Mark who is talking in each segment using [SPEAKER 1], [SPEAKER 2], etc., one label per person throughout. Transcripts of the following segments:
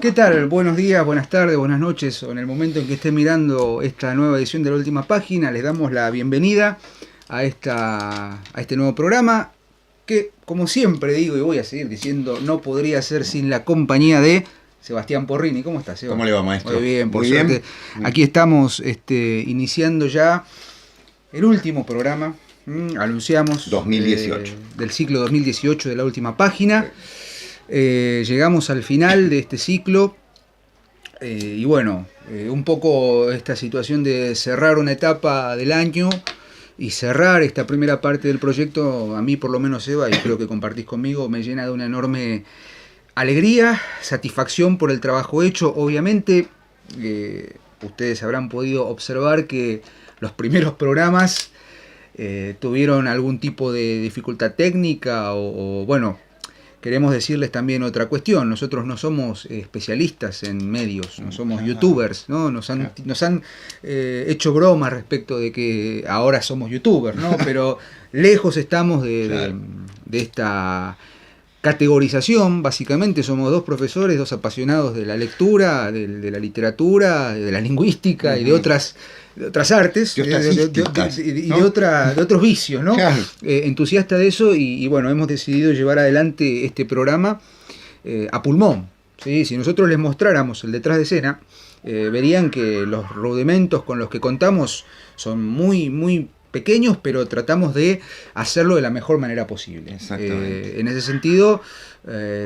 [SPEAKER 1] ¿Qué tal? Buenos días, buenas tardes, buenas noches, o en el momento en que esté mirando esta nueva edición de La Última Página, les damos la bienvenida a este nuevo programa que, como siempre digo y voy a seguir diciendo, no podría ser sin la compañía de Sebastián Porrini. ¿Cómo estás, Seba?
[SPEAKER 2] ¿Cómo le va, maestro?
[SPEAKER 1] Muy bien, por
[SPEAKER 2] Muy
[SPEAKER 1] suerte.
[SPEAKER 2] bien.
[SPEAKER 1] Aquí estamos iniciando ya el último programa, anunciamos
[SPEAKER 2] 2018.
[SPEAKER 1] Del ciclo 2018 de La Última Página. Llegamos al final de este ciclo y bueno, un poco esta situación de cerrar una etapa del año y cerrar esta primera parte del proyecto, a mí por lo menos, Eva, y creo que compartís conmigo, me llena de una enorme alegría, satisfacción por el trabajo hecho. Obviamente, ustedes habrán podido observar que los primeros programas tuvieron algún tipo de dificultad técnica o bueno, queremos decirles también otra cuestión. Nosotros no somos especialistas en medios, no somos youtubers, ¿no? Nos han hecho bromas respecto de que ahora somos youtubers, ¿no? Pero lejos estamos de esta categorización. Básicamente somos dos profesores, dos apasionados de la lectura, de la literatura, de la lingüística y de otras artes y de otros vicios, ¿no?
[SPEAKER 2] Claro.
[SPEAKER 1] Entusiasta de eso y bueno, hemos decidido llevar adelante este programa a pulmón, ¿sí? Si nosotros les mostráramos el detrás de escena, verían que los rudimentos con los que contamos son muy, muy pequeños, pero tratamos de hacerlo de la mejor manera posible.
[SPEAKER 2] Exactamente.
[SPEAKER 1] En ese sentido,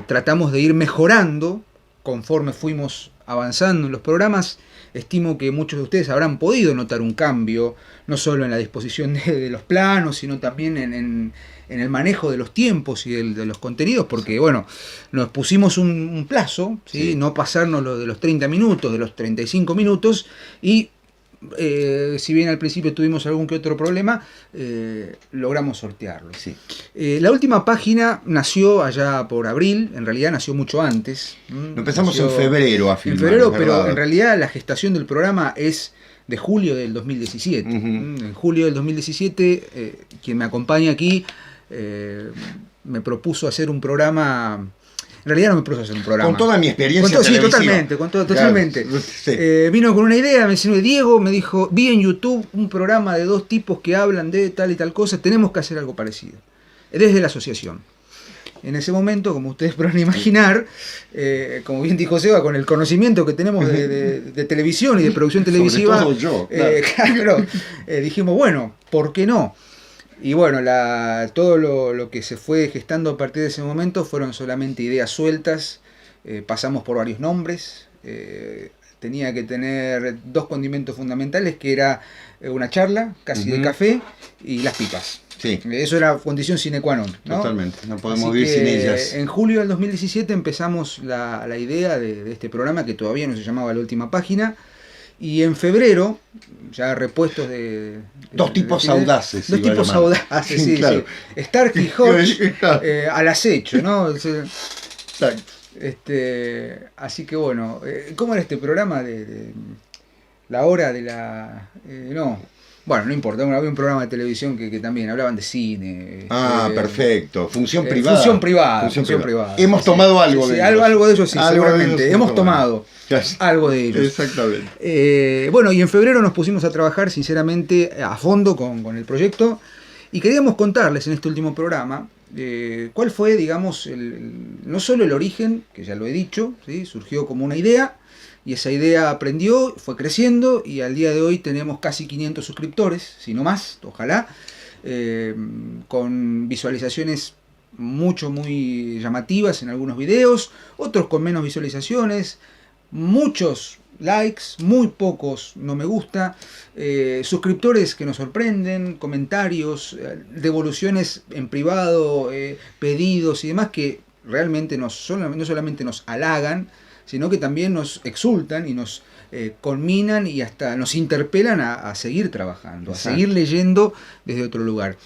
[SPEAKER 1] tratamos de ir mejorando conforme fuimos avanzando en los programas. Estimo que muchos de ustedes habrán podido notar un cambio, no solo en la disposición de los planos, sino también en el manejo de los tiempos y de los contenidos, porque bueno, nos pusimos un plazo, ¿sí?
[SPEAKER 2] Sí.
[SPEAKER 1] No pasarnos de los 30 minutos, de los 35 minutos, y si bien al principio tuvimos algún que otro problema, logramos sortearlo.
[SPEAKER 2] Sí.
[SPEAKER 1] La Última Página nació allá por abril, en realidad nació mucho antes.
[SPEAKER 2] Lo empezamos en febrero a filmar.
[SPEAKER 1] En febrero,
[SPEAKER 2] es
[SPEAKER 1] pero
[SPEAKER 2] verdad.
[SPEAKER 1] en realidad la gestación del programa es de julio del 2017. En julio del 2017, quien me acompaña aquí me propuso hacer un programa. En realidad no me propuso hacer un programa.
[SPEAKER 2] Con toda mi experiencia
[SPEAKER 1] Sí,
[SPEAKER 2] televisiva.
[SPEAKER 1] totalmente.
[SPEAKER 2] Claro, sí.
[SPEAKER 1] Vino con una idea, me enseñó Diego, me dijo, vi en YouTube un programa de dos tipos que hablan de tal y tal cosa, tenemos que hacer algo parecido. Desde la asociación. En ese momento, como ustedes podrán imaginar, como bien dijo Seba, con el conocimiento que tenemos de televisión y de producción televisiva,
[SPEAKER 2] Sobre todo yo, claro.
[SPEAKER 1] dijimos, bueno, ¿por qué no? Y bueno, todo lo que se fue gestando a partir de ese momento fueron solamente ideas sueltas. Pasamos por varios nombres. Tenía que tener dos condimentos fundamentales, que era una charla, casi de café, y las pipas.
[SPEAKER 2] Sí.
[SPEAKER 1] Eso era condición sine qua non, ¿no?
[SPEAKER 2] Totalmente, no podemos
[SPEAKER 1] Así
[SPEAKER 2] vivir
[SPEAKER 1] que,
[SPEAKER 2] sin ellas.
[SPEAKER 1] En julio del 2017 empezamos la idea de este programa, que todavía no se llamaba La Última Página. Y en febrero, ya repuestos de
[SPEAKER 2] Dos tipos audaces.
[SPEAKER 1] Dos tipos audaces, sí,
[SPEAKER 2] claro.
[SPEAKER 1] sí. Stark y Hodge
[SPEAKER 2] Claro.
[SPEAKER 1] al acecho, ¿no?
[SPEAKER 2] Exacto.
[SPEAKER 1] Así que bueno, ¿cómo era este programa de la hora de la... Bueno, no importa, había un programa de televisión que también hablaban de cine.
[SPEAKER 2] Perfecto. Función privada.
[SPEAKER 1] Función privada.
[SPEAKER 2] Hemos tomado algo de ellos.
[SPEAKER 1] Algo de ellos, sí,
[SPEAKER 2] Algo
[SPEAKER 1] seguramente.
[SPEAKER 2] de ellos
[SPEAKER 1] Hemos tomado algo de ellos.
[SPEAKER 2] Exactamente.
[SPEAKER 1] Bueno, y en febrero nos pusimos a trabajar sinceramente a fondo con el proyecto y queríamos contarles en este último programa cuál fue, digamos, no solo el origen, que ya lo he dicho, ¿sí? Surgió como una idea y esa idea aprendió, fue creciendo y al día de hoy tenemos casi 500 suscriptores, si no más, ojalá, con visualizaciones muy llamativas en algunos videos, otros con menos visualizaciones, muchos likes, muy pocos no me gusta, suscriptores que nos sorprenden, comentarios, devoluciones en privado, pedidos y demás que realmente no solamente nos halagan, sino que también nos exultan y nos conminan y hasta nos interpelan a seguir trabajando,
[SPEAKER 2] Exacto.
[SPEAKER 1] a seguir leyendo desde otro lugar.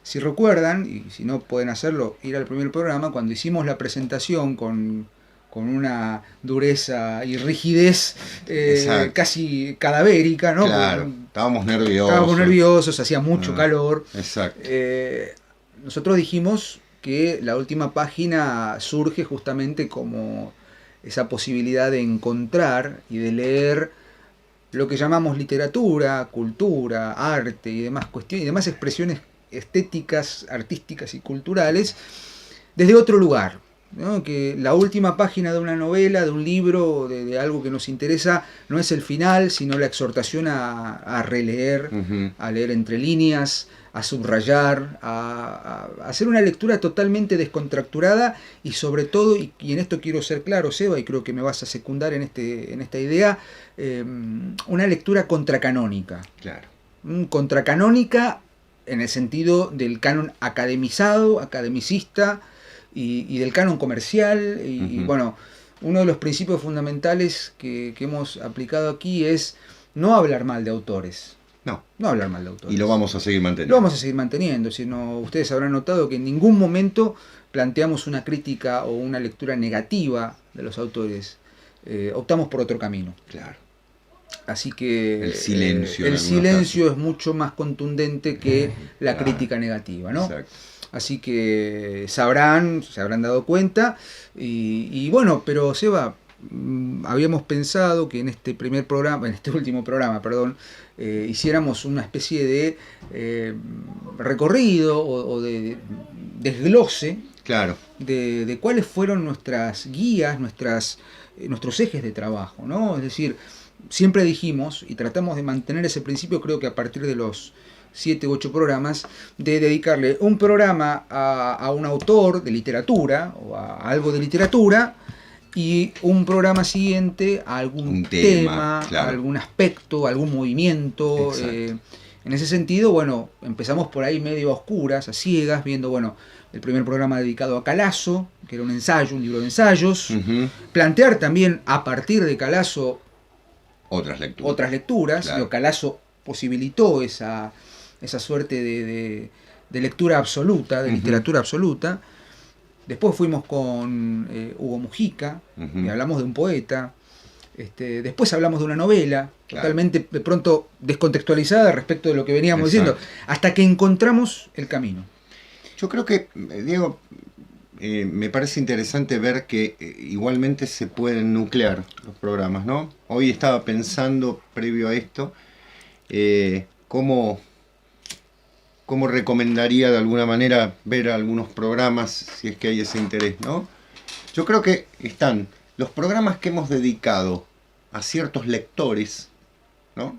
[SPEAKER 1] Si recuerdan, y si no pueden hacerlo, ir al primer programa, cuando hicimos la presentación con una dureza y rigidez casi cadavérica, ¿no?
[SPEAKER 2] Claro, estábamos
[SPEAKER 1] nerviosos, hacía mucho calor.
[SPEAKER 2] Exacto.
[SPEAKER 1] Nosotros dijimos que La Última Página surge justamente como esa posibilidad de encontrar y de leer lo que llamamos literatura, cultura, arte y demás cuestiones, y demás expresiones estéticas, artísticas y culturales desde otro lugar, ¿no? Que la última página de una novela, de un libro, de algo que nos interesa, no es el final, sino la exhortación a releer, a leer entre líneas, a subrayar, a hacer una lectura totalmente descontracturada y sobre todo, y en esto quiero ser claro, Seba, y creo que me vas a secundar en esta idea, una lectura contracanónica.
[SPEAKER 2] Claro.
[SPEAKER 1] Contracanónica en el sentido del canon academizado, academicista, y del canon comercial. Y bueno, uno de los principios fundamentales que hemos aplicado aquí es no hablar mal de autores. No hablar mal de autores.
[SPEAKER 2] Y lo vamos a seguir manteniendo.
[SPEAKER 1] Lo vamos a seguir manteniendo. Ustedes habrán notado que en ningún momento planteamos una crítica o una lectura negativa de los autores. Optamos por otro camino.
[SPEAKER 2] Claro.
[SPEAKER 1] Así que
[SPEAKER 2] el silencio
[SPEAKER 1] es mucho más contundente que la crítica negativa, ¿no?
[SPEAKER 2] Exacto.
[SPEAKER 1] Así que se habrán dado cuenta. Y bueno, pero Seba, habíamos pensado que en este último programa, hiciéramos una especie de recorrido o de desglose,
[SPEAKER 2] claro,
[SPEAKER 1] de cuáles fueron nuestras guías, nuestros ejes de trabajo, ¿no? Es decir, siempre dijimos, y tratamos de mantener ese principio, creo que a partir de los 7 u 8 programas, de dedicarle un programa a un autor de literatura o a algo de literatura, y un programa siguiente a algún tema, claro, a algún aspecto, a algún movimiento. En ese sentido, bueno, empezamos por ahí medio a oscuras, a ciegas, viendo, bueno, el primer programa dedicado a Calazo, que era un ensayo, un libro de ensayos. Plantear también, a partir de Calazo, otras lecturas.
[SPEAKER 2] Claro.
[SPEAKER 1] Calazo posibilitó esa suerte de lectura absoluta, de literatura absoluta. Después fuimos con Hugo Mujica, y hablamos de un poeta. Después hablamos de una novela, claro, totalmente de pronto descontextualizada respecto de lo que veníamos diciendo, hasta que encontramos el camino.
[SPEAKER 2] Yo creo que, Diego, me parece interesante ver que igualmente se pueden nuclear los programas, ¿no? Hoy estaba pensando, previo a esto, cómo recomendaría de alguna manera ver algunos programas, si es que hay ese interés, ¿no? Yo creo que están los programas que hemos dedicado a ciertos lectores, ¿no?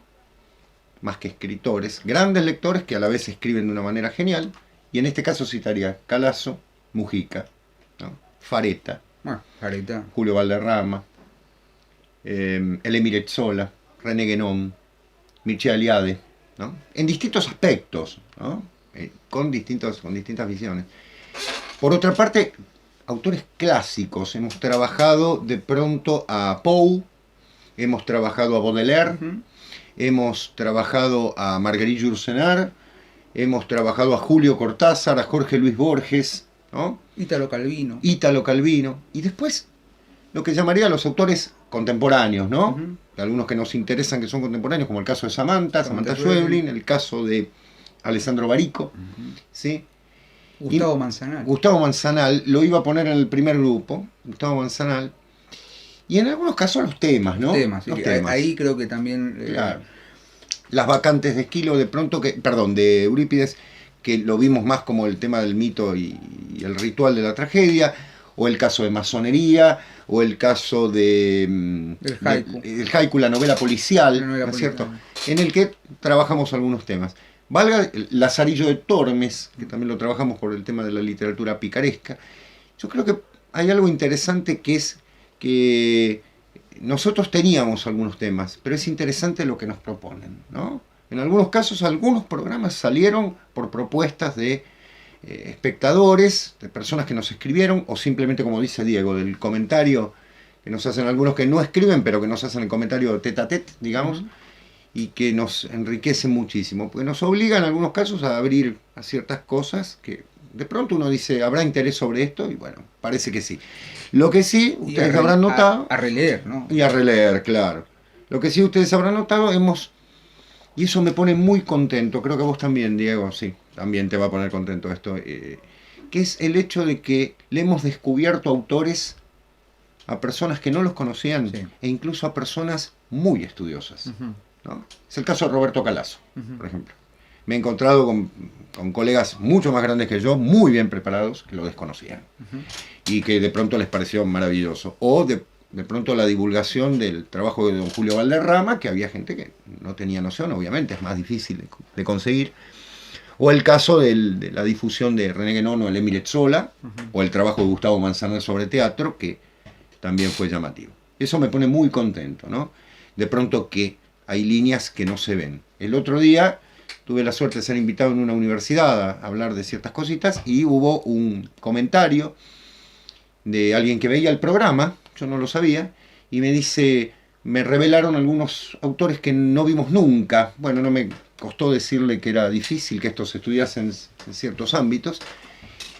[SPEAKER 2] Más que escritores, grandes lectores que a la vez escriben de una manera genial, y en este caso citaría Calazo, Mujica, ¿no? Fareta, Julio Valderrama, Elie Sola, René Guénon, Mircea Eliade, ¿no? En distintos aspectos, ¿no? Con distintas visiones. Por otra parte, autores clásicos. Hemos trabajado de pronto a Poe, hemos trabajado a Baudelaire, hemos trabajado a Marguerite Yourcenar, hemos trabajado a Julio Cortázar, a Jorge Luis Borges, ¿no?
[SPEAKER 1] Ítalo Calvino.
[SPEAKER 2] Y después lo que llamaría los autores contemporáneos, ¿no? Algunos que nos interesan que son contemporáneos, como el caso de Samantha Schweblin, el caso de Alessandro Barico, ¿sí? Gustavo Manzanal, lo iba a poner en el primer grupo, Gustavo Manzanal, y en algunos casos los temas, ¿no?
[SPEAKER 1] Los temas. Ahí creo que también...
[SPEAKER 2] Claro. Las vacantes de Esquilo, de Eurípides, que lo vimos más como el tema del mito y el ritual de la tragedia, o el caso de masonería, o el caso de el haiku, la novela policial, ¿no es cierto? En el que trabajamos algunos temas. Valga Lazarillo de Tormes, que también lo trabajamos por el tema de la literatura picaresca. Yo creo que hay algo interesante, que es que nosotros teníamos algunos temas, pero es interesante lo que nos proponen, ¿no? En algunos casos, algunos programas salieron por propuestas de espectadores, de personas que nos escribieron, o simplemente, como dice Diego, del comentario que nos hacen algunos que no escriben, pero que nos hacen el comentario tete a tete, digamos, y que nos enriquece muchísimo, porque nos obliga en algunos casos a abrir a ciertas cosas que de pronto uno dice, ¿habrá interés sobre esto? Y bueno, parece que sí. Lo que sí, ustedes habrán notado...
[SPEAKER 1] A releer, ¿no?
[SPEAKER 2] Y a releer, claro. Lo que sí ustedes habrán notado, y eso me pone muy contento, creo que vos también, Diego, sí, también te va a poner contento esto, que es el hecho de que le hemos descubierto autores a personas que no los conocían,
[SPEAKER 1] Sí.
[SPEAKER 2] e incluso a personas muy estudiosas, ¿no? Es el caso de Roberto Calazo, por ejemplo. Me he encontrado con colegas mucho más grandes que yo, muy bien preparados, que lo desconocían. Y que de pronto les pareció maravilloso. O de pronto la divulgación del trabajo de don Julio Valderrama, que había gente que no tenía noción, obviamente, es más difícil de conseguir. O el caso de la difusión de René Guénon, el Emilet Sola, o el trabajo de Gustavo Manzanares sobre teatro, que también fue llamativo. Eso me pone muy contento, ¿no? De pronto que hay líneas que no se ven. El otro día tuve la suerte de ser invitado en una universidad a hablar de ciertas cositas y hubo un comentario de alguien que veía el programa, yo no lo sabía, y me dice, me revelaron algunos autores que no vimos nunca. Bueno, no me costó decirle que era difícil que estos se estudiasen en ciertos ámbitos,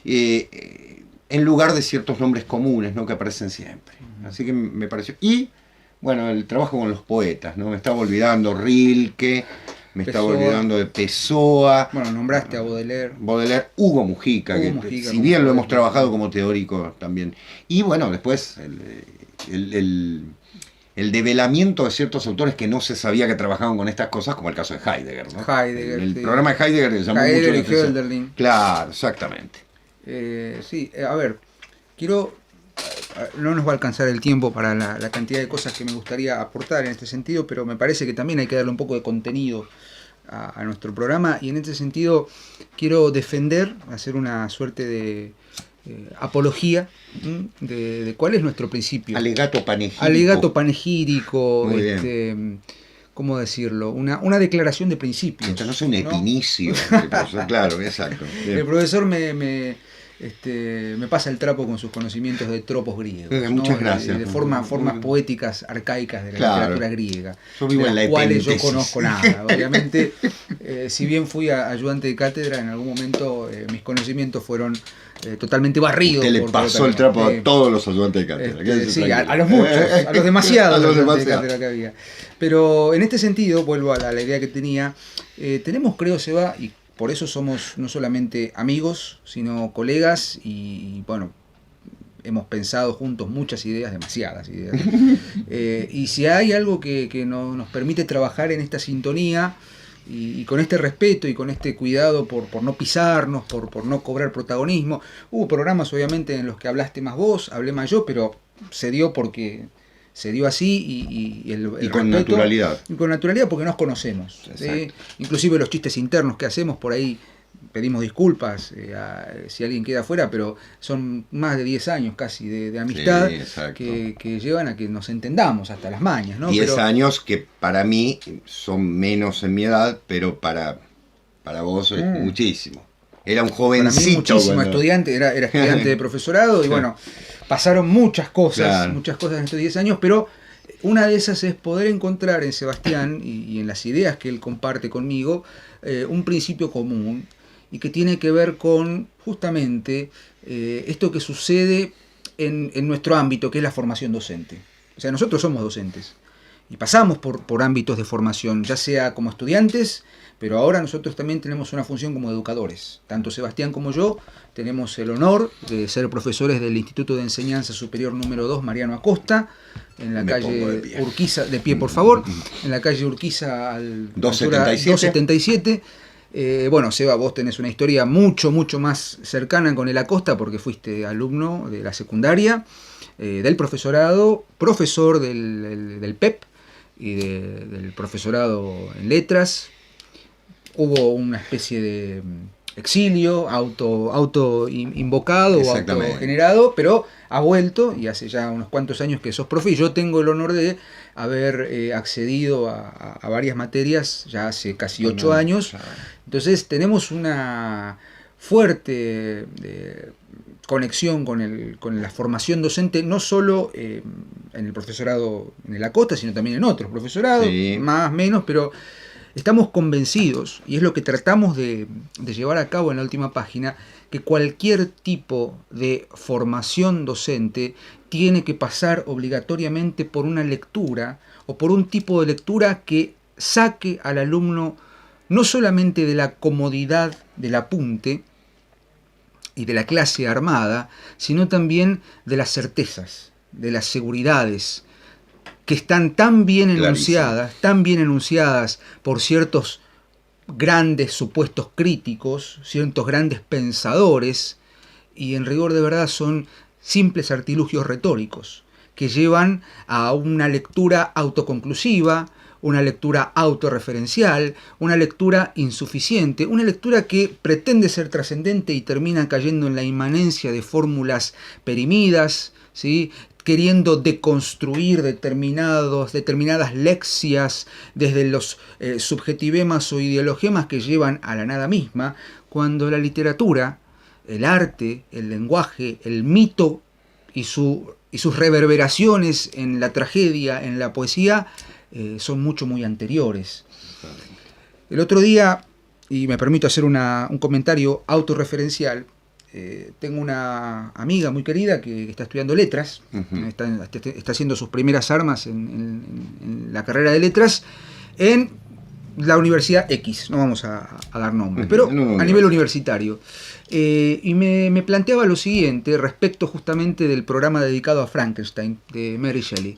[SPEAKER 2] en lugar de ciertos nombres comunes, ¿no?, que aparecen siempre. Así que me pareció... Y, bueno, el trabajo con los poetas, ¿no? Me estaba olvidando Rilke, me estaba olvidando de Pessoa.
[SPEAKER 1] Bueno, nombraste a Baudelaire.
[SPEAKER 2] Baudelaire, Hugo Mujica,
[SPEAKER 1] Hugo
[SPEAKER 2] que
[SPEAKER 1] Mujica,
[SPEAKER 2] si bien lo hemos
[SPEAKER 1] poeta.
[SPEAKER 2] trabajado como teórico también. Y bueno, después el develamiento de ciertos autores que no se sabía que trabajaban con estas cosas, como el caso de Heidegger, ¿no?
[SPEAKER 1] Heidegger,
[SPEAKER 2] El
[SPEAKER 1] sí.
[SPEAKER 2] programa de Heidegger le llamó
[SPEAKER 1] Heidegger
[SPEAKER 2] mucho la
[SPEAKER 1] y
[SPEAKER 2] atención.
[SPEAKER 1] Hölderlin.
[SPEAKER 2] Claro, exactamente.
[SPEAKER 1] Sí, a ver, no nos va a alcanzar el tiempo para la cantidad de cosas que me gustaría aportar en este sentido, pero me parece que también hay que darle un poco de contenido a nuestro programa, y en este sentido quiero defender, hacer una suerte de apología de cuál es nuestro principio.
[SPEAKER 2] Alegato panegírico.
[SPEAKER 1] Alegato panegírico,
[SPEAKER 2] Muy bien.
[SPEAKER 1] ¿cómo decirlo? Una declaración de principios.
[SPEAKER 2] Esto no es un
[SPEAKER 1] ¿no?
[SPEAKER 2] epinicio, claro, exacto. Bien.
[SPEAKER 1] El profesor me pasa el trapo con sus conocimientos de tropos griegos.
[SPEAKER 2] Muchas
[SPEAKER 1] ¿no?
[SPEAKER 2] gracias.
[SPEAKER 1] De formas poéticas arcaicas de la literatura griega.
[SPEAKER 2] Yo vivo
[SPEAKER 1] de
[SPEAKER 2] en
[SPEAKER 1] las
[SPEAKER 2] la
[SPEAKER 1] cuales yo
[SPEAKER 2] epentesis.
[SPEAKER 1] conozco nada. Obviamente, si bien fui ayudante de cátedra, en algún momento mis conocimientos fueron totalmente barridos.
[SPEAKER 2] Usted le pasó el trapo a todos los ayudantes de cátedra.
[SPEAKER 1] Sí, a los muchos, a los demasiados
[SPEAKER 2] A los
[SPEAKER 1] ayudantes de
[SPEAKER 2] demasiados.
[SPEAKER 1] cátedra que había. Pero en este sentido, vuelvo a la idea que tenía, tenemos, creo, Seba, y por eso somos no solamente amigos, sino colegas, y bueno, hemos pensado juntos muchas ideas, demasiadas ideas. Y si hay algo que nos permite trabajar en esta sintonía, y con este respeto y con este cuidado por no pisarnos, por no cobrar protagonismo. Hubo programas obviamente en los que hablaste más vos, hablé más yo, pero se dio porque se dio así, y el
[SPEAKER 2] con
[SPEAKER 1] respeto,
[SPEAKER 2] naturalidad.
[SPEAKER 1] Y con naturalidad porque nos conocemos. ¿Sí? Inclusive los chistes internos que hacemos por ahí, pedimos disculpas si alguien queda afuera, pero son más de 10 años casi de amistad,
[SPEAKER 2] sí,
[SPEAKER 1] que llevan a que nos entendamos hasta las mañas, ¿no?
[SPEAKER 2] 10 años que para mí son menos en mi edad, pero para vos es muchísimo. Era un jovencito.
[SPEAKER 1] Para mí muchísimo, estudiante, era estudiante de profesorado, y bueno, pasaron muchas cosas en estos 10 años, pero una de esas es poder encontrar en Sebastián y en las ideas que él comparte conmigo un principio común, y que tiene que ver con justamente esto que sucede en nuestro ámbito, que es la formación docente. O sea, nosotros somos docentes y pasamos por ámbitos de formación, ya sea como estudiantes, pero ahora nosotros también tenemos una función como educadores. Tanto Sebastián como yo tenemos el honor de ser profesores del Instituto de Enseñanza Superior número 2 Mariano Acosta, en la calle Urquiza, de pie por favor, en la calle Urquiza al 277. Bueno, Seba, vos tenés una historia mucho más cercana con el Acosta, porque fuiste alumno de la secundaria, del profesorado, profesor del PEP y del profesorado en letras. Hubo una especie de exilio auto invocado o autogenerado, pero ha vuelto, y hace ya unos cuantos años que sos profe, y yo tengo el honor de haber accedido a varias materias ya hace casi 8 años. Entonces tenemos una fuerte conexión con la formación docente, no solo en el profesorado en el Acosta, sino también en otros profesorados, más, menos, pero estamos convencidos, y es lo que tratamos de llevar a cabo en la última página, que cualquier tipo de formación docente tiene que pasar obligatoriamente por una lectura, o por un tipo de lectura que saque al alumno no solamente de la comodidad del apunte y de la clase armada, sino también de las certezas. de las seguridades que están tan bien enunciadas por ciertos grandes supuestos críticos, ciertos grandes pensadores, y en rigor de verdad son simples artilugios retóricos que llevan a una lectura autoconclusiva, una lectura autorreferencial, una lectura insuficiente, una lectura que pretende ser trascendente y termina cayendo en la inmanencia de fórmulas perimidas, ¿sí?, queriendo deconstruir determinadas lexias desde los subjetivemas o ideologemas que llevan a la nada misma, cuando la literatura, el arte, el lenguaje, el mito y sus reverberaciones en la tragedia, en la poesía, son muy anteriores. El otro día, y me permito hacer un comentario autorreferencial, tengo una amiga muy querida que está estudiando letras, está haciendo sus primeras armas en la carrera de letras en la Universidad X, no vamos a dar nombre, pero a nivel universitario. Y me planteaba lo siguiente respecto justamente del programa dedicado a Frankenstein de Mary Shelley.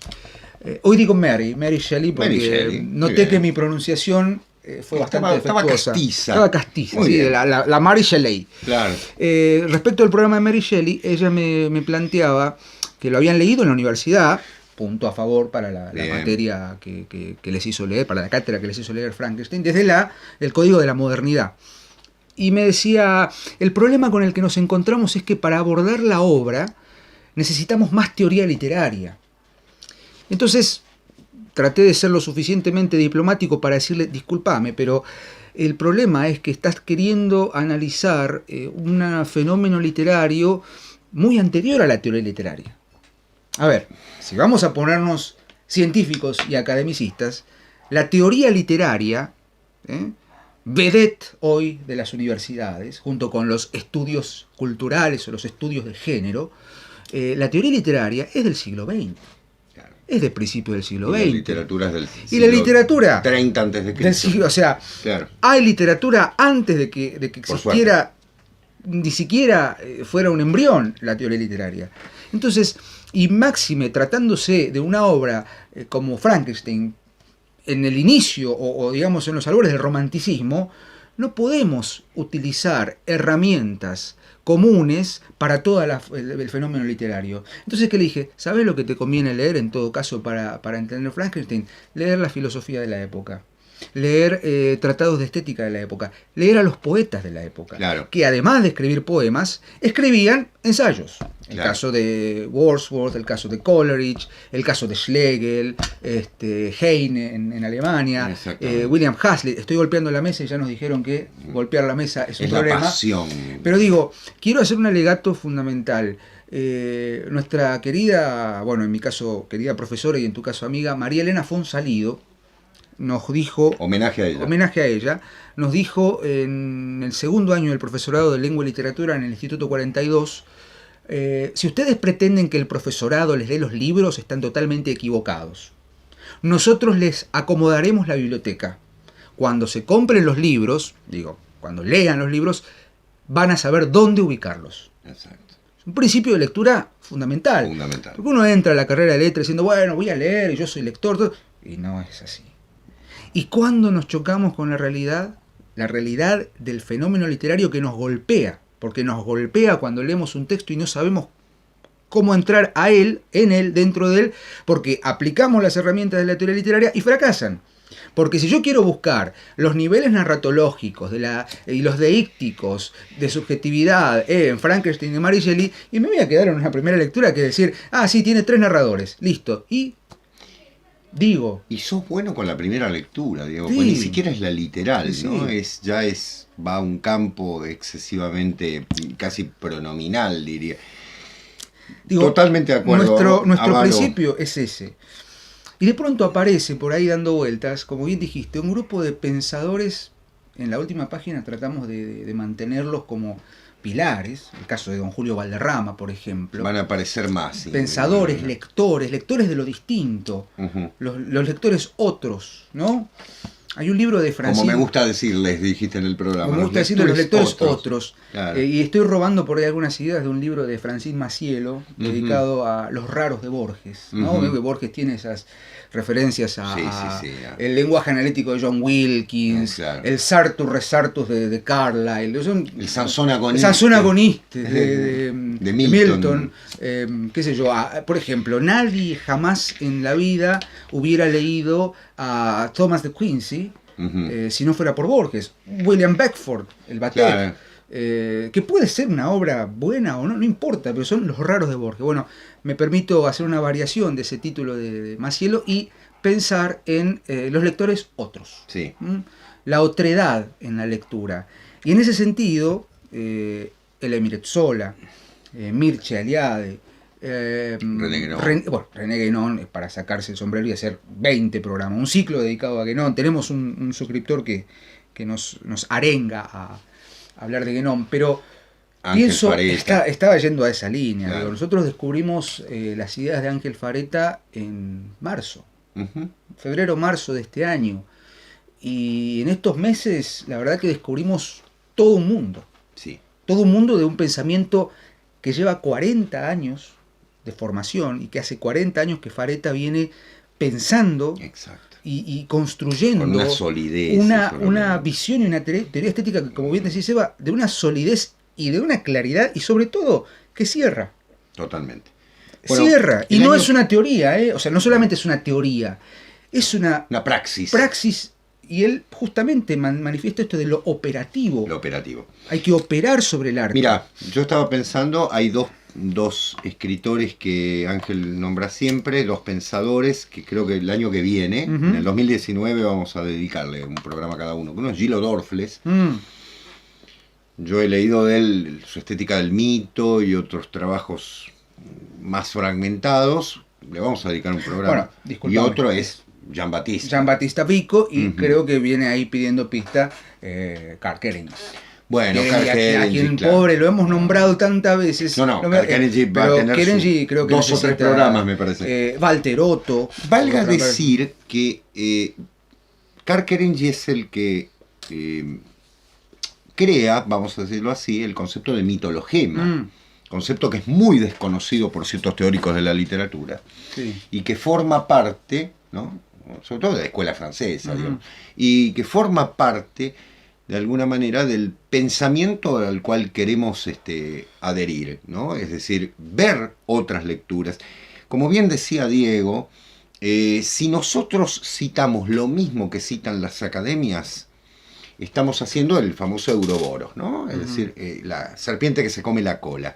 [SPEAKER 1] Hoy digo Mary Shelley porque noté que mi pronunciación fue bastante defectuosa. Estaba castiza, sí, la Mary Shelley.
[SPEAKER 2] Claro.
[SPEAKER 1] Respecto al programa de Mary Shelley, ella me planteaba que lo habían leído en la universidad, punto a favor para la materia que les hizo leer, para la cátedra que les hizo leer Frankenstein, desde el Código de la Modernidad. Y me decía, el problema con el que nos encontramos es que para abordar la obra necesitamos más teoría literaria. Entonces traté de ser lo suficientemente diplomático para decirle, discúlpame, pero el problema es que estás queriendo analizar un fenómeno literario muy anterior a la teoría literaria. A ver, si vamos a ponernos científicos y academicistas, la teoría literaria, vedette hoy de las universidades, junto con los estudios culturales o los estudios de género, la teoría literaria es del siglo XX. Es de principios del siglo XX.
[SPEAKER 2] La literatura es del siglo
[SPEAKER 1] y la literatura
[SPEAKER 2] 30 antes de Cristo.
[SPEAKER 1] O sea, claro, hay literatura antes de que existiera, ni siquiera fuera un embrión la teoría literaria. Entonces, y máxime tratándose de una obra como Frankenstein, en el inicio o digamos en los albores del romanticismo, no podemos utilizar herramientas comunes para todo el fenómeno literario. Entonces, ¿qué le dije? ¿Sabes lo que te conviene leer en todo caso para entender Frankenstein? Leer la filosofía de la época, leer tratados de estética de la época, leer a los poetas de la época,
[SPEAKER 2] claro, que
[SPEAKER 1] además de escribir poemas, escribían ensayos. El caso de Wordsworth, el caso de Coleridge, el caso de Schlegel, Heine en Alemania, William Hazlitt. Estoy golpeando la mesa y ya nos dijeron que golpear la mesa es un problema.
[SPEAKER 2] Pasión.
[SPEAKER 1] Pero digo, quiero hacer un alegato fundamental. Nuestra querida, bueno, en mi caso, querida profesora y en tu caso amiga, María Elena Fonsalido, nos dijo, homenaje a ella, nos dijo en el segundo año del profesorado de Lengua y Literatura en el Instituto 42, si ustedes pretenden que el profesorado les dé los libros, están totalmente equivocados. Nosotros les acomodaremos la biblioteca. Cuando se compren los libros, cuando lean los libros, van a saber dónde ubicarlos.
[SPEAKER 2] Exacto.
[SPEAKER 1] Es un principio de lectura fundamental. Porque uno entra a la carrera de letras diciendo, bueno, voy a leer y yo soy lector, y no es así. Y cuando nos chocamos con la realidad del fenómeno literario que nos golpea, porque nos golpea cuando leemos un texto y no sabemos cómo entrar a él, dentro de él, porque aplicamos las herramientas de la teoría literaria y fracasan. Porque si yo quiero buscar los niveles narratológicos y los deícticos de subjetividad en Frankenstein de Mary Shelley, y me voy a quedar en una primera lectura que decir, sí, tiene 3 narradores, listo, y
[SPEAKER 2] sos bueno con la primera lectura,
[SPEAKER 1] sí,
[SPEAKER 2] pues ni siquiera es la literal,
[SPEAKER 1] sí,
[SPEAKER 2] ¿no? Va a un campo excesivamente, casi pronominal, diría. Totalmente de acuerdo.
[SPEAKER 1] Nuestro principio es ese. Y de pronto aparece por ahí dando vueltas, como bien dijiste, un grupo de pensadores. En la última página tratamos de mantenerlos como pilares, el caso de don Julio Valderrama, por ejemplo.
[SPEAKER 2] Van a aparecer más. Sí.
[SPEAKER 1] Pensadores, lectores de lo distinto, los lectores otros, ¿no? Hay un libro de Francisco...
[SPEAKER 2] Como me gusta decirles, dijiste en el programa.
[SPEAKER 1] Como me gusta decirles, los lectores otros.
[SPEAKER 2] Claro.
[SPEAKER 1] Y estoy robando por ahí algunas ideas de un libro de Francis Macielo, dedicado a los raros de Borges, ¿no? Veo que Borges tiene esas referencias a el lenguaje analítico de John Wilkins, claro. El Sartus Resartus de Carlyle,
[SPEAKER 2] el Sansón Agoniste,
[SPEAKER 1] el Sansón Agoniste de Milton. Qué sé yo, por ejemplo, nadie jamás en la vida hubiera leído a Thomas de Quincy si no fuera por Borges. William Beckford, el batero. Claro. Que puede ser una obra buena o no, no importa, pero son los raros de Borges. Bueno, me permito hacer una variación de ese título de Macielo y pensar en los lectores otros.
[SPEAKER 2] Sí.
[SPEAKER 1] La otredad en la lectura. Y en ese sentido, el Emiret Sola, Mircea Eliade, René Guénon, para sacarse el sombrero y hacer 20 programas, un ciclo dedicado a Guénon. Tenemos un suscriptor que nos arenga a hablar de Guénon, pero
[SPEAKER 2] Ángel
[SPEAKER 1] pienso,
[SPEAKER 2] Fareta.
[SPEAKER 1] Estaba yendo a esa línea.
[SPEAKER 2] Claro.
[SPEAKER 1] Digo, nosotros descubrimos las ideas de Ángel Fareta en marzo, febrero-marzo de este año. Y en estos meses, la verdad que descubrimos todo un mundo.
[SPEAKER 2] Sí.
[SPEAKER 1] Todo un mundo de un pensamiento que lleva 40 años de formación y que hace 40 años que Fareta viene pensando.
[SPEAKER 2] Exacto.
[SPEAKER 1] Y construyendo
[SPEAKER 2] con una solidez,
[SPEAKER 1] una visión y una teoría estética que, como bien decís, Eva, de una solidez y de una claridad y sobre todo que cierra.
[SPEAKER 2] Totalmente.
[SPEAKER 1] Bueno, cierra. Y no es una teoría, o sea, no solamente es una teoría, es una
[SPEAKER 2] praxis.
[SPEAKER 1] Praxis. Y él justamente manifiesta esto de lo operativo.
[SPEAKER 2] Lo operativo.
[SPEAKER 1] Hay que operar sobre el arte.
[SPEAKER 2] Mira, yo estaba pensando, hay dos escritores que Ángel nombra siempre, dos pensadores, que creo que el año que viene, en el 2019, vamos a dedicarle un programa a cada uno. Uno es Gillo Dorfles. Yo he leído de él su Estética del Mito y otros trabajos más fragmentados. Le vamos a dedicar un programa. Bueno, y otro es
[SPEAKER 1] Giambattista Vico, y creo que viene ahí pidiendo pista Karl Kerensky.
[SPEAKER 2] Bueno, Karl
[SPEAKER 1] a quien pobre lo hemos nombrado tantas veces.
[SPEAKER 2] Karl Kerensky va a tener
[SPEAKER 1] creo que
[SPEAKER 2] 2 o 3 programas, me parece.
[SPEAKER 1] Walter Otto.
[SPEAKER 2] Valga decir que Karl Kerensky es el que crea, vamos a decirlo así, el concepto de mitologema. Concepto que es muy desconocido por ciertos teóricos de la literatura.
[SPEAKER 1] Sí.
[SPEAKER 2] Y que forma parte, ¿no?, sobre todo de la escuela francesa, digamos, y que forma parte de alguna manera del pensamiento al cual queremos adherir, ¿no? Es decir, ver otras lecturas. Como bien decía Diego, si nosotros citamos lo mismo que citan las academias, estamos haciendo el famoso Ouroboros, ¿no? Es decir, la serpiente que se come la cola.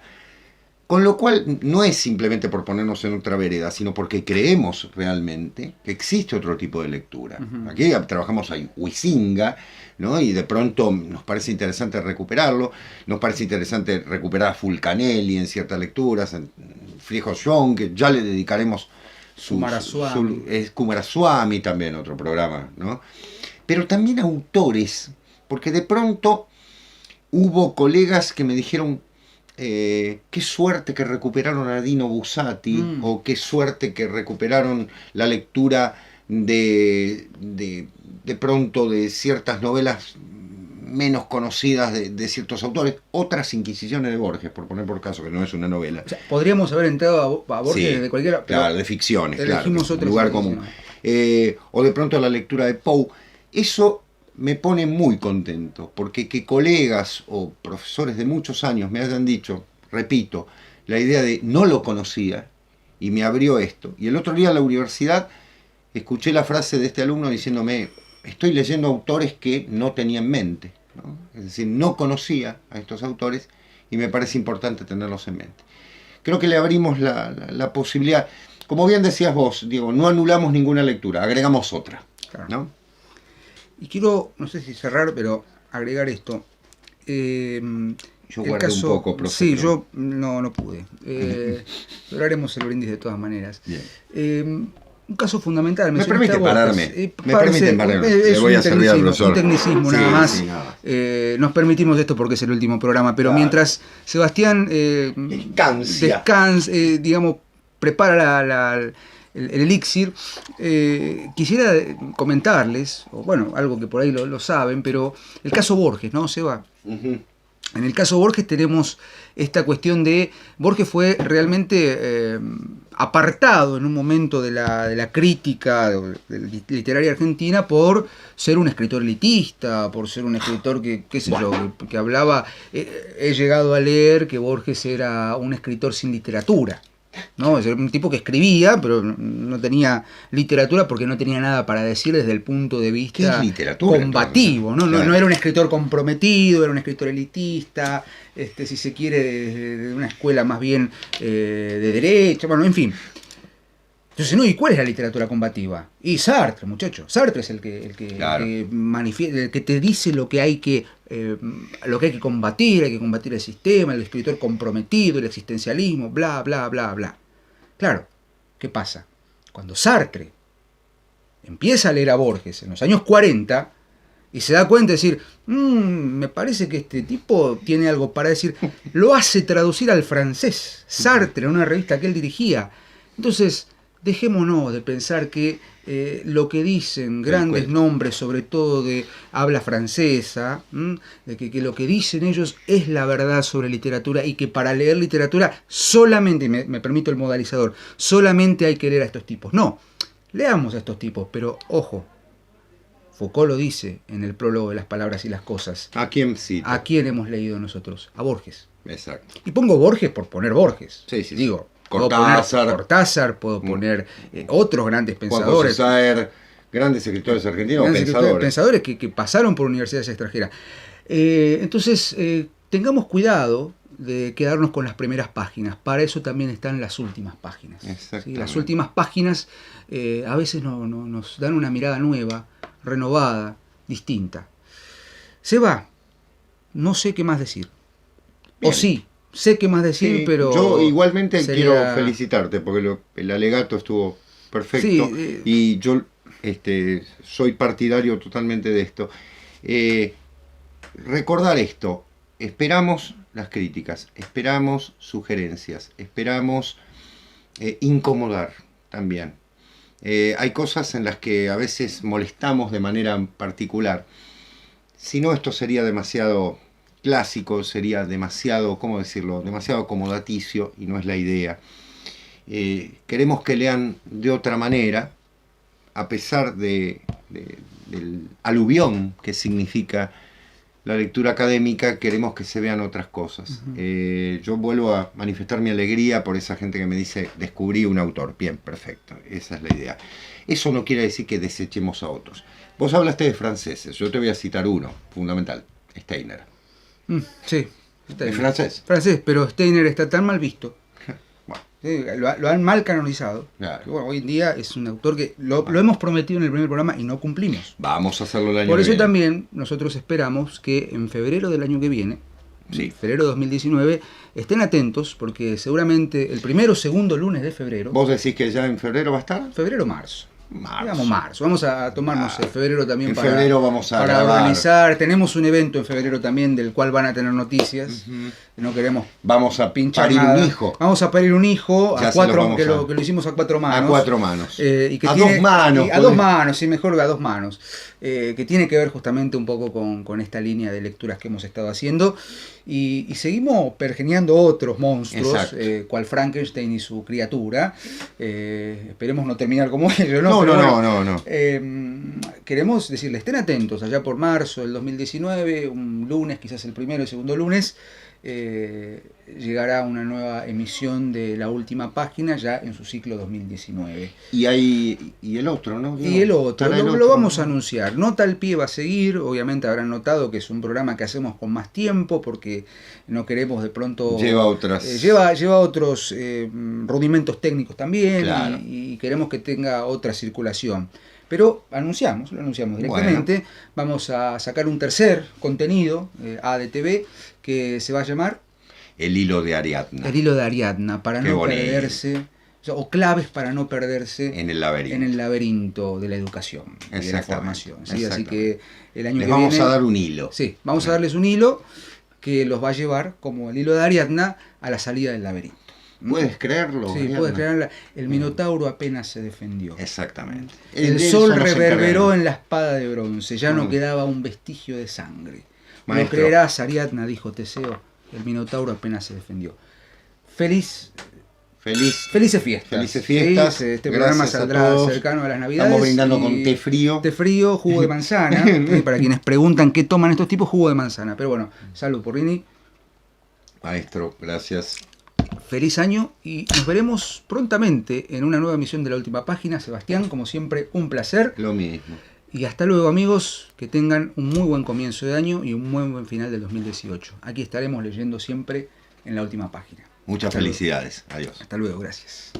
[SPEAKER 2] Con lo cual no es simplemente por ponernos en otra vereda, sino porque creemos realmente que existe otro tipo de lectura. Aquí trabajamos a Huizinga, ¿no? Y de pronto nos parece interesante recuperarlo, nos parece interesante recuperar a Fulcanelli en ciertas lecturas, en Friedrich Schön, que ya le dedicaremos Kumaraswamy también, otro programa, ¿no? Pero también autores, porque de pronto hubo colegas que me dijeron, qué suerte que recuperaron a Dino Buzzati, o qué suerte que recuperaron la lectura de pronto de ciertas novelas menos conocidas de ciertos autores, otras Inquisiciones de Borges, por poner por caso, que no es una novela.
[SPEAKER 1] O sea, podríamos haber entrado a Borges de cualquiera.
[SPEAKER 2] Claro, de ficciones,
[SPEAKER 1] elegimos
[SPEAKER 2] claro, lugar común. O de pronto la lectura de Poe. Eso me pone muy contento, porque que colegas o profesores de muchos años me hayan dicho, repito, la idea de no lo conocía y me abrió esto. Y el otro día en la universidad escuché la frase de este alumno diciéndome, estoy leyendo autores que no tenía en mente, ¿no? Es decir, no conocía a estos autores y me parece importante tenerlos en mente. Creo que le abrimos la posibilidad, como bien decías vos, Diego, no anulamos ninguna lectura, agregamos otra, ¿no?
[SPEAKER 1] Y quiero, no sé si cerrar, pero agregar esto.
[SPEAKER 2] Yo guardé un poco, profe.
[SPEAKER 1] Sí, yo no pude. Pero haremos el brindis de todas maneras. Un caso fundamental.
[SPEAKER 2] ¿Me permite pararme? ¿Me permiten pararme? Le voy a servir al profesor.
[SPEAKER 1] Un tecnicismo nada más. Sí, nada. Nos permitimos esto porque es el último programa, pero mientras Sebastián
[SPEAKER 2] descansa,
[SPEAKER 1] digamos, prepara el elixir, quisiera comentarles, o bueno, algo que por ahí lo saben, pero el caso Borges, ¿no, Seba?
[SPEAKER 2] Ujú.
[SPEAKER 1] En el caso Borges tenemos esta cuestión de... Borges fue realmente apartado en un momento de la crítica literaria argentina por ser un escritor elitista, por ser un escritor que, qué sé yo, que hablaba... he llegado a leer que Borges era un escritor sin literatura, ¿no? Es un tipo que escribía, pero no tenía literatura porque no tenía nada para decir desde el punto de vista
[SPEAKER 2] ¿Qué es literatura,
[SPEAKER 1] combativo, ¿no?
[SPEAKER 2] Claro.
[SPEAKER 1] No era un escritor comprometido, era un escritor elitista, si se quiere, de una escuela más bien de derecha, bueno, en fin. Entonces, ¿no? ¿Y cuál es la literatura combativa? Y Sartre, muchachos. Sartre es el que
[SPEAKER 2] Claro.
[SPEAKER 1] manifiesta, el que te dice lo que hay que combatir, hay que combatir el sistema, el escritor comprometido, el existencialismo, bla, bla, bla, bla. Claro, ¿qué pasa? Cuando Sartre empieza a leer a Borges en los años 40 y se da cuenta de decir, me parece que este tipo tiene algo para decir, lo hace traducir al francés, Sartre, en una revista que él dirigía. Entonces, dejémonos de pensar que lo que dicen grandes nombres, sobre todo de habla francesa, de que lo que dicen ellos es la verdad sobre literatura y que para leer literatura solamente, y me permito el modalizador, solamente hay que leer a estos tipos. No, leamos a estos tipos, pero ojo, Foucault lo dice en el prólogo de Las palabras y las cosas.
[SPEAKER 2] ¿A quién cita?
[SPEAKER 1] ¿A quién hemos leído nosotros? A Borges.
[SPEAKER 2] Exacto.
[SPEAKER 1] Y pongo Borges por poner Borges.
[SPEAKER 2] Sí, sí,
[SPEAKER 1] Digo,
[SPEAKER 2] Cortázar.
[SPEAKER 1] puedo poner Cortázar, puedo poner otros grandes
[SPEAKER 2] Juan
[SPEAKER 1] pensadores.
[SPEAKER 2] José Saer, grandes escritores argentinos,
[SPEAKER 1] Grandes
[SPEAKER 2] pensadores.
[SPEAKER 1] pensadores que pasaron por universidades extranjeras. Entonces, tengamos cuidado de quedarnos con las primeras páginas. Para eso también están las últimas páginas. ¿Sí? Las últimas páginas a veces nos dan una mirada nueva, renovada, distinta. Seba, no sé qué más decir.
[SPEAKER 2] Bien.
[SPEAKER 1] O sí, sé qué más decir,
[SPEAKER 2] Sí,
[SPEAKER 1] pero...
[SPEAKER 2] yo igualmente
[SPEAKER 1] sería...
[SPEAKER 2] quiero felicitarte porque el alegato estuvo perfecto,
[SPEAKER 1] Sí,
[SPEAKER 2] y yo soy partidario totalmente de esto. Recordar esto, esperamos las críticas, esperamos sugerencias, esperamos incomodar también. Hay cosas en las que a veces molestamos de manera particular. Si no, esto sería demasiado clásico, sería demasiado, ¿cómo decirlo?, demasiado acomodaticio, y no es la idea. Queremos que lean de otra manera, a pesar del aluvión que significa la lectura académica, queremos que se vean otras cosas. Yo vuelvo a manifestar mi alegría por esa gente que me dice, descubrí un autor. Bien, perfecto, esa es la idea. Eso no quiere decir que desechemos a otros. Vos hablaste de franceses, yo te voy a citar uno, fundamental, Steiner.
[SPEAKER 1] Sí.
[SPEAKER 2] ¿Es francés?
[SPEAKER 1] Francés, pero Steiner está tan mal visto.
[SPEAKER 2] Bueno,
[SPEAKER 1] Sí, lo han mal canonizado.
[SPEAKER 2] claro.
[SPEAKER 1] Que, bueno, hoy en día es un autor que lo hemos prometido en el primer programa y no cumplimos.
[SPEAKER 2] Vamos a hacerlo el año
[SPEAKER 1] Por
[SPEAKER 2] que
[SPEAKER 1] eso
[SPEAKER 2] viene.
[SPEAKER 1] también nosotros esperamos que en febrero del año que viene,
[SPEAKER 2] Sí.
[SPEAKER 1] febrero de 2019, estén atentos porque seguramente el primero o segundo lunes de febrero,
[SPEAKER 2] ¿Vos decís que ya en febrero va a estar?
[SPEAKER 1] febrero o marzo.
[SPEAKER 2] Marzo.
[SPEAKER 1] Digamos marzo. Vamos a tomarnos el febrero también
[SPEAKER 2] En
[SPEAKER 1] para,
[SPEAKER 2] febrero vamos a
[SPEAKER 1] para
[SPEAKER 2] grabar.
[SPEAKER 1] organizar. Tenemos un evento en febrero también del cual van a tener noticias. No queremos
[SPEAKER 2] Vamos a
[SPEAKER 1] pinchar
[SPEAKER 2] parir
[SPEAKER 1] nada.
[SPEAKER 2] un hijo.
[SPEAKER 1] Vamos a parir un hijo
[SPEAKER 2] Ya
[SPEAKER 1] a
[SPEAKER 2] se lo
[SPEAKER 1] cuatro,
[SPEAKER 2] vamos
[SPEAKER 1] que
[SPEAKER 2] a-
[SPEAKER 1] lo a cuatro manos.
[SPEAKER 2] A cuatro manos.
[SPEAKER 1] Y que
[SPEAKER 2] A
[SPEAKER 1] tiene-
[SPEAKER 2] dos manos,
[SPEAKER 1] y a
[SPEAKER 2] podés-
[SPEAKER 1] dos manos, sí, mejor a dos manos. Que tiene que ver justamente un poco con esta línea de lecturas que hemos estado haciendo. Y seguimos pergeñando otros monstruos,
[SPEAKER 2] Exacto.
[SPEAKER 1] cual Frankenstein y su criatura. Esperemos no terminar como ellos, ¿no?
[SPEAKER 2] No,
[SPEAKER 1] Pero
[SPEAKER 2] no,
[SPEAKER 1] bueno,
[SPEAKER 2] no.
[SPEAKER 1] queremos decirles, estén atentos, allá por marzo del 2019, un lunes, quizás el primero y segundo lunes, llegará una nueva emisión de La Última Página, ya en su ciclo 2019.
[SPEAKER 2] Y el otro, ¿no?
[SPEAKER 1] Y el otro,
[SPEAKER 2] Estará el
[SPEAKER 1] lo
[SPEAKER 2] otro,
[SPEAKER 1] vamos a
[SPEAKER 2] ¿no?
[SPEAKER 1] anunciar. Nota al Pie va a seguir, obviamente habrán notado que es un programa que hacemos con más tiempo, porque no queremos de pronto...
[SPEAKER 2] Lleva otras...
[SPEAKER 1] lleva otros rudimentos técnicos también,
[SPEAKER 2] Claro.
[SPEAKER 1] y queremos que tenga otra circulación. Pero lo anunciamos directamente. Vamos a sacar un tercer contenido, ADTV, que se va a llamar
[SPEAKER 2] El hilo de Ariadna.
[SPEAKER 1] El hilo de Ariadna, para
[SPEAKER 2] Qué
[SPEAKER 1] no
[SPEAKER 2] bonito.
[SPEAKER 1] perderse, o claves para no perderse
[SPEAKER 2] En el laberinto.
[SPEAKER 1] en el laberinto de la educación y de la
[SPEAKER 2] Exactamente,
[SPEAKER 1] formación. ¿sí? Así
[SPEAKER 2] exactamente.
[SPEAKER 1] que el año
[SPEAKER 2] Les
[SPEAKER 1] que
[SPEAKER 2] vamos
[SPEAKER 1] viene...
[SPEAKER 2] a dar un hilo.
[SPEAKER 1] Sí, vamos a darles un hilo que los va a llevar, como el hilo de Ariadna, a la salida del laberinto.
[SPEAKER 2] ¿Puedes creerlo?
[SPEAKER 1] Sí,
[SPEAKER 2] Mariano?
[SPEAKER 1] puedes creerla. El Minotauro apenas se defendió.
[SPEAKER 2] Exactamente.
[SPEAKER 1] El
[SPEAKER 2] De
[SPEAKER 1] sol
[SPEAKER 2] eso nos
[SPEAKER 1] reverberó
[SPEAKER 2] encargamos.
[SPEAKER 1] en la espada de bronce, ya no quedaba un vestigio de sangre. Lo
[SPEAKER 2] Maestro.
[SPEAKER 1] creerás, Ariadna, dijo Teseo. El Minotauro apenas se defendió. Felices fiestas.
[SPEAKER 2] Felices fiestas.
[SPEAKER 1] Sí, este
[SPEAKER 2] Gracias
[SPEAKER 1] programa
[SPEAKER 2] a
[SPEAKER 1] saldrá
[SPEAKER 2] todos.
[SPEAKER 1] cercano a las Navidades.
[SPEAKER 2] Estamos brindando
[SPEAKER 1] y
[SPEAKER 2] con té frío.
[SPEAKER 1] Té frío, jugo de manzana. Y para quienes preguntan qué toman estos tipos, jugo de manzana. Pero bueno, salud por Rini.
[SPEAKER 2] Maestro, gracias.
[SPEAKER 1] Feliz año y nos veremos prontamente en una nueva emisión de La Última Página. Sebastián, como siempre, un placer.
[SPEAKER 2] Lo mismo.
[SPEAKER 1] Y hasta luego, amigos, que tengan un muy buen comienzo de año y un muy buen final del 2018. Aquí estaremos leyendo siempre en La Última Página.
[SPEAKER 2] Muchas
[SPEAKER 1] Hasta luego.
[SPEAKER 2] felicidades. Adiós.
[SPEAKER 1] Hasta luego, gracias.